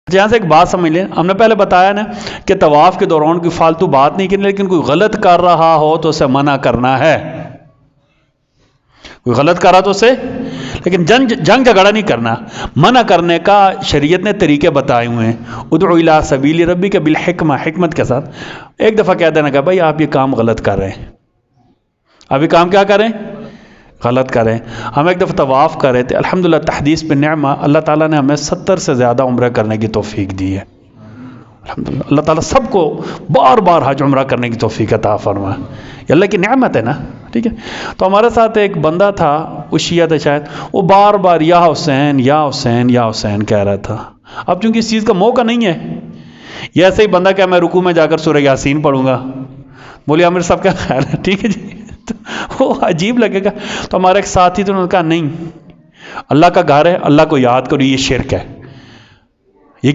یہاں سے ایک بات سمجھ لیں، ہم نے پہلے بتایا نا کہ طواف کے دوران کوئی فالتو بات نہیں کرنی، لیکن کوئی غلط کر رہا ہو تو اسے منع کرنا ہے، کوئی غلط کر رہا تو اسے، لیکن جنگ جھگڑا نہیں کرنا۔ منع کرنے کا شریعت نے طریقے بتائے ہوئے ہیں، ادعو الی سبیل ربک بالحکمہ، حکمت کے ساتھ۔ ایک دفعہ کہہ دینا کہ بھائی آپ یہ کام غلط کر رہے ہیں، آپ یہ کام کیا کریں، غلط کریں۔ ہم ایک دفعہ طواف کر رہے تھے، الحمدللہ تحدیث پہ نعمہ، اللہ تعالیٰ نے ہمیں 70 سے زیادہ عمرہ کرنے کی توفیق دی ہے، الحمدللہ۔ اللہ تعالیٰ سب کو بار بار حج عمرہ کرنے کی توفیق عطا فرمائے، یہ اللہ کی نعمت ہے نا، ٹھیک ہے۔ تو ہمارے ساتھ ایک بندہ تھا، وہ شیعہ تھا شاید، وہ بار بار یا حسین یا حسین یا حسین کہہ رہا تھا۔ اب چونکہ اس چیز کا موقع نہیں ہے، یہ ایسے ہی بندہ کہ میں رکوع میں جا کر سورہ یاسین پڑھوں گا، بولے عامر صاحب کیا خیال ہے، ٹھیک ہے جی، تو وہ عجیب لگے گا۔ تو ہمارا ایک ساتھی تھا، انہوں نے کہا نہیں، اللہ کا گھر ہے، اللہ کو یاد کرو، یہ شرک ہے۔